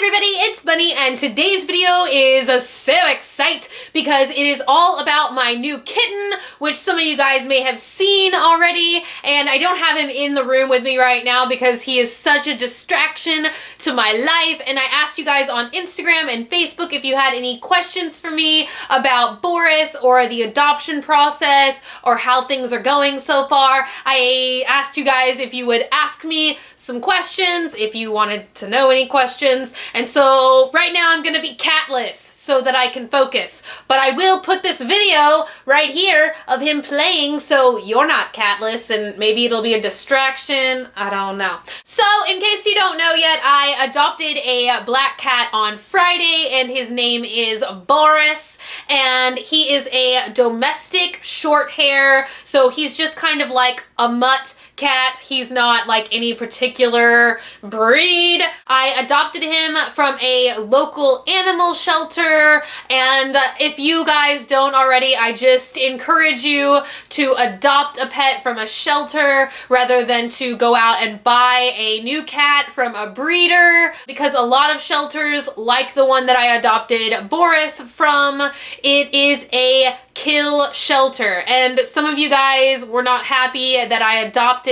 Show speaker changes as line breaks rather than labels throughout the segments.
everybody, it's Bunny, and today's video is so exciting because it is all about my new kitten, which some of you guys may have seen already, and I don't have him in the room with me right now because he is such a distraction to my life. And I asked you guys on Instagram and Facebook if you had any questions for me about Boris or the adoption process or how things are going so far. I asked you guys if you would ask me some questions, if you wanted to know any questions, and so right now I'm gonna be catless so that I can focus. But I will put this video right here of him playing so you're not catless, and maybe it'll be a distraction, I don't know. So in case you don't know yet, I adopted a black cat on Friday, and his name is Boris, and he is a domestic short hair, so he's just kind of like a mutt cat. He's not like any particular breed. I adopted him from a local animal shelter, and if you guys don't already, I just encourage you to adopt a pet from a shelter rather than to go out and buy a new cat from a breeder, because a lot of shelters, like the one that I adopted Boris from, it is a kill shelter, and some of you guys were not happy that I adopted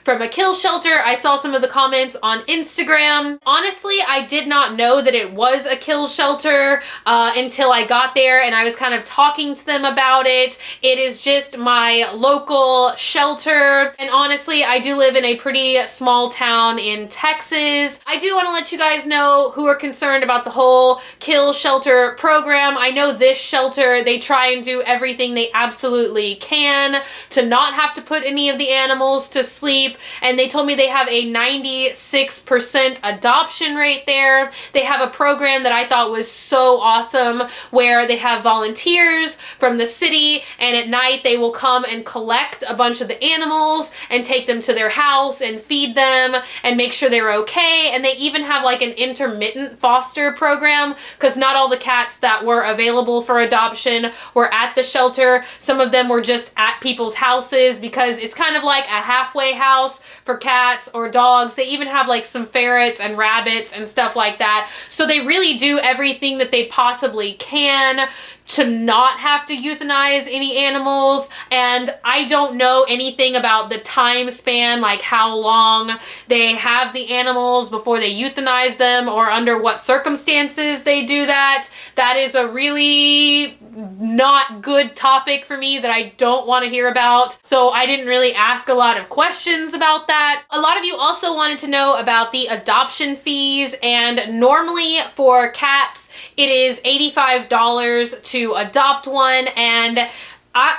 from a kill shelter. I saw some of the comments on Instagram. Honestly, I did not know that it was a kill shelter until I got there and I was kind of talking to them about it. It is just my local shelter, and honestly, I do live in a pretty small town in Texas. I do want to let you guys know who are concerned about the whole kill shelter program. I know this shelter, they try and do everything they absolutely can to not have to put any of the animals to sleep, and they told me they have a 96% adoption rate there. They have a program that I thought was so awesome where they have volunteers from the city, and at night they will come and collect a bunch of the animals and take them to their house and feed them and make sure they're okay. And they even have like an intermittent foster program, because not all the cats that were available for adoption were at the shelter. Some of them were just at people's houses, because it's kind of like a halfway house for cats or dogs. They even have like some ferrets and rabbits and stuff like that. So they really do everything that they possibly can to not have to euthanize any animals. And I don't know anything about the time span, like how long they have the animals before they euthanize them or under what circumstances they do that. That is a really not good topic for me that I don't want to hear about. So I didn't really ask a lot of questions about that. A lot of you also wanted to know about the adoption fees, and normally for cats, it is $85 to adopt one, and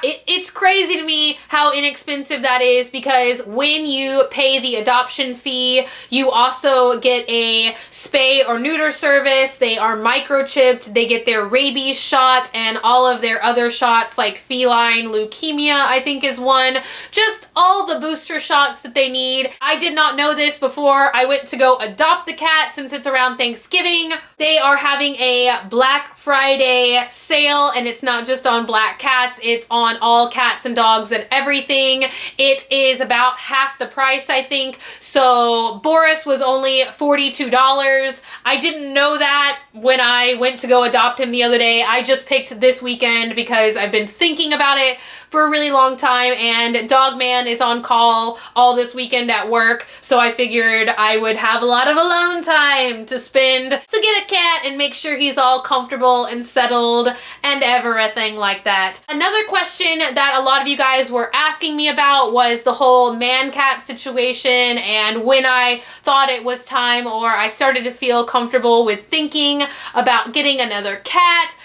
it's crazy to me how inexpensive that is, because when you pay the adoption fee, you also get a spay or neuter service. They are microchipped, they get their rabies shot and all of their other shots, like feline leukemia, I think is one. Just all the booster shots that they need. I did not know this before I went to go adopt the cat, since it's around Thanksgiving. They are having a Black Friday sale, and it's not just on black cats, it's on all cats and dogs and everything. It is about half the price, I think. So Boris was only $42. I didn't know that when I went to go adopt him the other day. I just picked this weekend because I've been thinking about it for a really long time, and Dog Man is on call all this weekend at work, so I figured I would have a lot of alone time to spend to get a cat and make sure he's all comfortable and settled and everything like that. Another question that a lot of you guys were asking me about was the whole man-cat situation, and when I thought it was time, or I started to feel comfortable with thinking about getting another cat.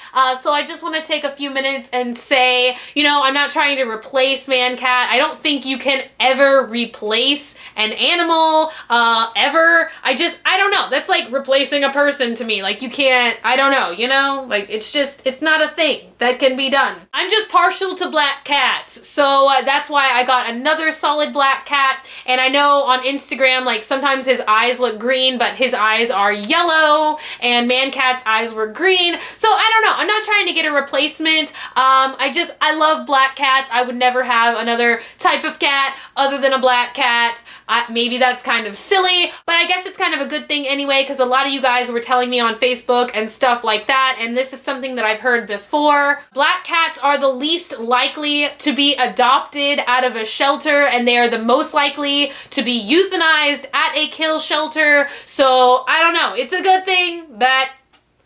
So I just want to take a few minutes and say, you know, I'm not trying to replace man-cat. I don't think you can ever replace an animal, ever. I don't know. That's like replacing a person to me. Like, you can't, I don't know, you know? Like, it's not a thing that can be done. I'm just partial to black cats, so that's why I got another solid black cat. And I know on Instagram, like, sometimes his eyes look green, but his eyes are yellow, and man-cat's eyes were green. So I don't know. I'm not trying to get a replacement. I love black cats. I would never have another type of cat other than a black cat. Maybe that's kind of silly, but I guess it's kind of a good thing anyway, because a lot of you guys were telling me on Facebook and stuff like that, and this is something that I've heard before. Black cats are the least likely to be adopted out of a shelter, and they are the most likely to be euthanized at a kill shelter. So I don't know. It's a good thing that,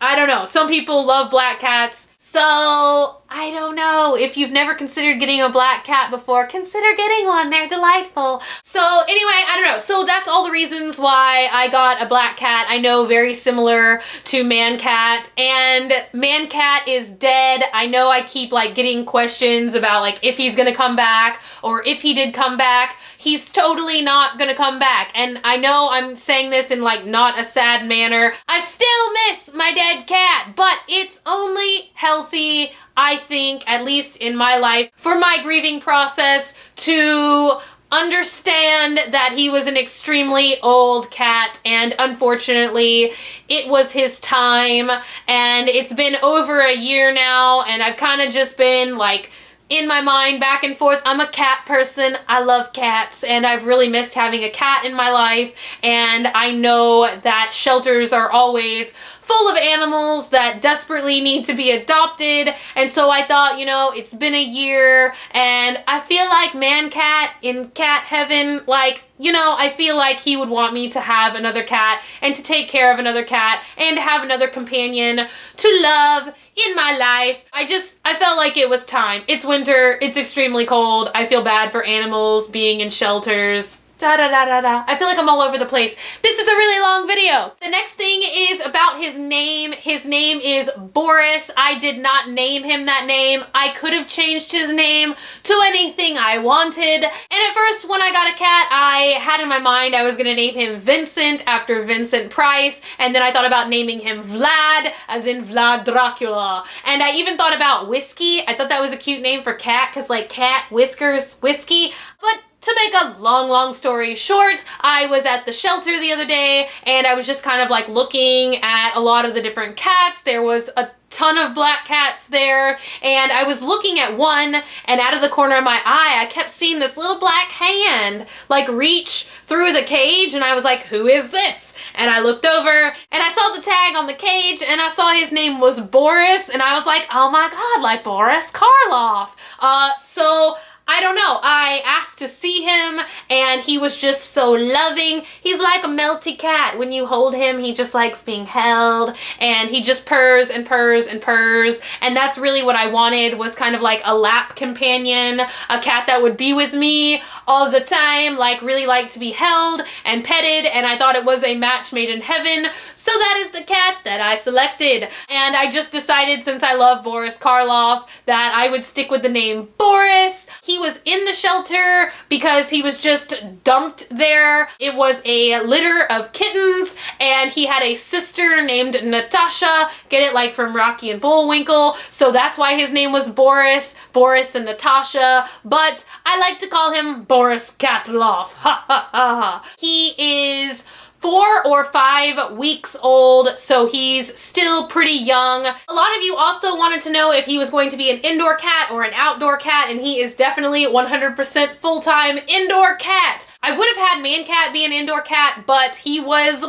I don't know, some people love black cats. So, I don't know. If you've never considered getting a black cat before, consider getting one. They're delightful. So, anyway, I don't know. So, that's all the reasons why I got a black cat. I know, very similar to man cat. And man cat is dead. I know I keep, like, getting questions about, like, if he's gonna come back, or if he did come back. He's totally not gonna come back. And I know I'm saying this in, like, not a sad manner. I still miss my dead cat, but it's only healthy, I think, at least in my life, for my grieving process to understand that he was an extremely old cat, and unfortunately it was his time, and it's been over a year now, and I've kind of just been like in my mind back and forth. I'm a cat person. I love cats, and I've really missed having a cat in my life, and I know that shelters are always full of animals that desperately need to be adopted, and so I thought, you know, it's been a year, and I feel like man cat in cat heaven, like, you know, I feel like he would want me to have another cat and to take care of another cat and to have another companion to love in my life. I felt like it was time. It's winter, it's extremely cold, I feel bad for animals being in shelters. I feel like I'm all over the place. This is a really long video. The next thing is about his name. His name is Boris. I did not name him that name. I could have changed his name to anything I wanted. And at first, when I got a cat, I had in my mind I was gonna name him Vincent after Vincent Price. And then I thought about naming him Vlad, as in Vlad Dracula. And I even thought about Whiskey. I thought that was a cute name for cat, because like cat, whiskers, whiskey. But to make a long story short, I was at the shelter the other day, and I was just kind of like looking at a lot of the different cats. There was a ton of black cats there, and I was looking at one, and out of the corner of my eye, I kept seeing this little black hand like reach through the cage, and I was like, who is this? And I looked over, and I saw the tag on the cage, and I saw his name was Boris, and I was like, oh my god, like Boris Karloff. So I don't know, I asked to see him, and he was just so loving. He's like a melty cat. When you hold him, he just likes being held, and he just purrs and purrs and purrs, and that's really what I wanted, was kind of like a lap companion, a cat that would be with me all the time, like really like to be held and petted, and I thought it was a match made in heaven. So that is the cat that I selected, and I just decided, since I love Boris Karloff, that I would stick with the name Boris. He was in the shelter because he was just dumped there. It was a litter of kittens, and he had a sister named Natasha. Get it, like from Rocky and Bullwinkle. So that's why his name was Boris. Boris and Natasha. But I like to call him Boris Katloff. Ha ha ha. He is 4 or 5 weeks old, so he's still pretty young. A lot of you also wanted to know if he was going to be an indoor cat or an outdoor cat, and he is definitely 100% full-time indoor cat. I would have had man cat be an indoor cat, but he was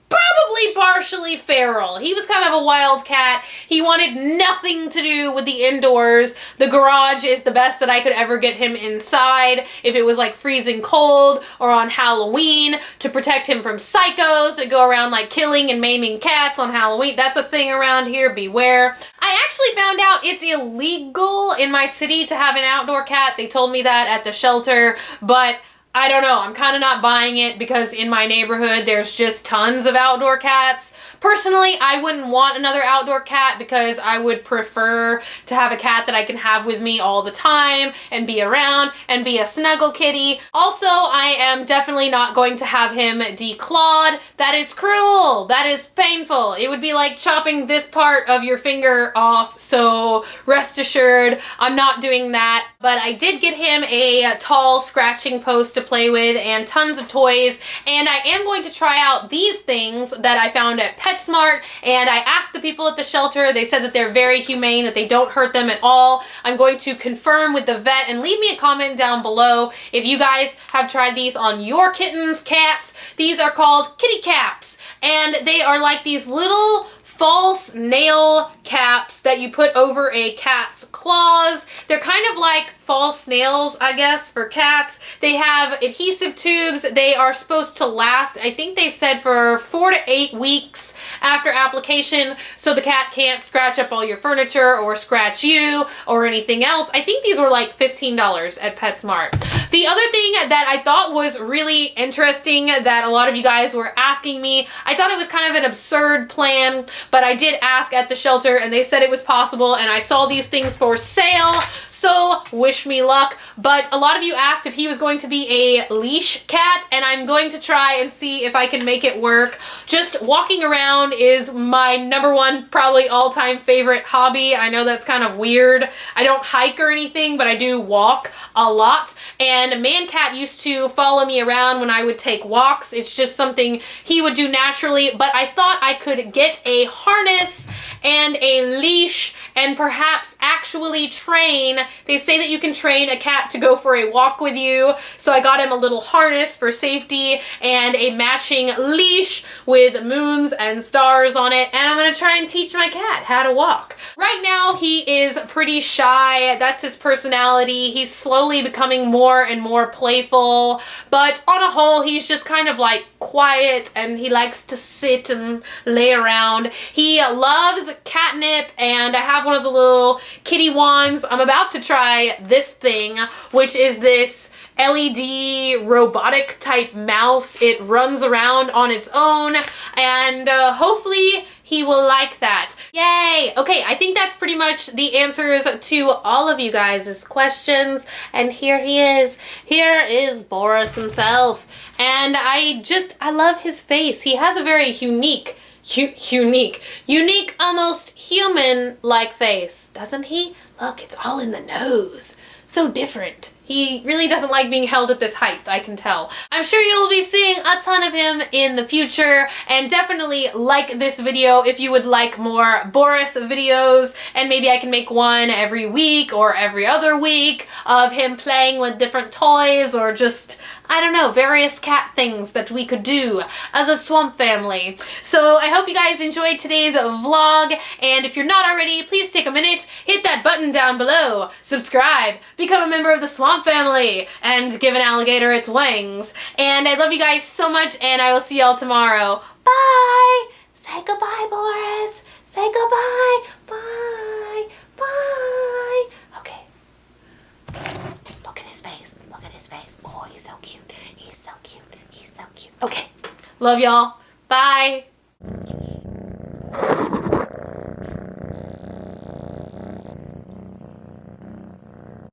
probably partially feral. He was kind of a wild cat. He wanted nothing to do with the indoors. The garage is the best that I could ever get him inside if it was like freezing cold or on Halloween, to protect him from psychos that go around like killing and maiming cats on Halloween. That's a thing around here, beware. I actually found out it's illegal in my city to have an outdoor cat. They told me that at the shelter, but I don't know, I'm kind of not buying it, because in my neighborhood there's just tons of outdoor cats. Personally, I wouldn't want another outdoor cat, because I would prefer to have a cat that I can have with me all the time and be around and be a snuggle kitty. Also, I am definitely not going to have him declawed. That is cruel. That is painful. It would be like chopping this part of your finger off, so rest assured I'm not doing that. But I did get him a tall scratching post to play with and tons of toys. And I am going to try out these things that I found at PetSmart, and I asked the people at the shelter. They said that they're very humane, that they don't hurt them at all. I'm going to confirm with the vet, and leave me a comment down below if you guys have tried these on your kittens, cats. These are called kitty caps, and they are like these little false nail caps that you put over a cat's claws. They're kind of like false nails, I guess, for cats. They have adhesive tubes. They are supposed to last, I think they said, for 4 to 8 weeks after application, so the cat can't scratch up all your furniture or scratch you or anything else. I think these were like $15 at PetSmart. The other thing that I thought was really interesting that a lot of you guys were asking me, I thought it was kind of an absurd plan, but I did ask at the shelter and they said it was possible, and I saw these things for sale, so wish me luck. But a lot of you asked if he was going to be a leash cat, and I'm going to try and see if I can make it work. Just walking around is my #1, probably all-time favorite hobby. I know that's kind of weird. I don't hike or anything, but I do walk a lot. And Man Cat used to follow me around when I would take walks. It's just something he would do naturally, but I thought I could get a harness and a leash and perhaps actually train. They say that you can train a cat to go for a walk with you, so I got him a little harness for safety and a matching leash with moons and stars on it, and I'm gonna try and teach my cat how to walk. Right now he is pretty shy. That's his personality. He's slowly becoming more and more playful, but on a whole he's just kind of like quiet, and he likes to sit and lay around. He loves catnip, and I have one of the little kitty wands. I'm about to try this thing, which is this LED robotic type mouse. It runs around on its own, and hopefully he will like that. Yay! Okay, I think that's pretty much the answers to all of you guys' questions, and here he is. Here is Boris himself, and I love his face. He has a very unique, almost human-like face, doesn't he? Look, it's all in the nose. So different. He really doesn't like being held at this height, I can tell. I'm sure you'll be seeing a ton of him in the future, and definitely like this video if you would like more Boris videos, and maybe I can make one every week or every other week of him playing with different toys, or just, I don't know, various cat things that we could do as a swamp family. So I hope you guys enjoyed today's vlog, and if you're not already, please take a minute, hit that button down below, subscribe, become a member of the swamp family, and give an alligator its wings. And I love you guys so much, and I will see y'all tomorrow. Bye! Say goodbye, Boris! Say goodbye! Bye! Bye! Okay. Look at his face. Look at his face. Oh, he's so cute. He's so cute. He's so cute. Okay. Love y'all. Bye!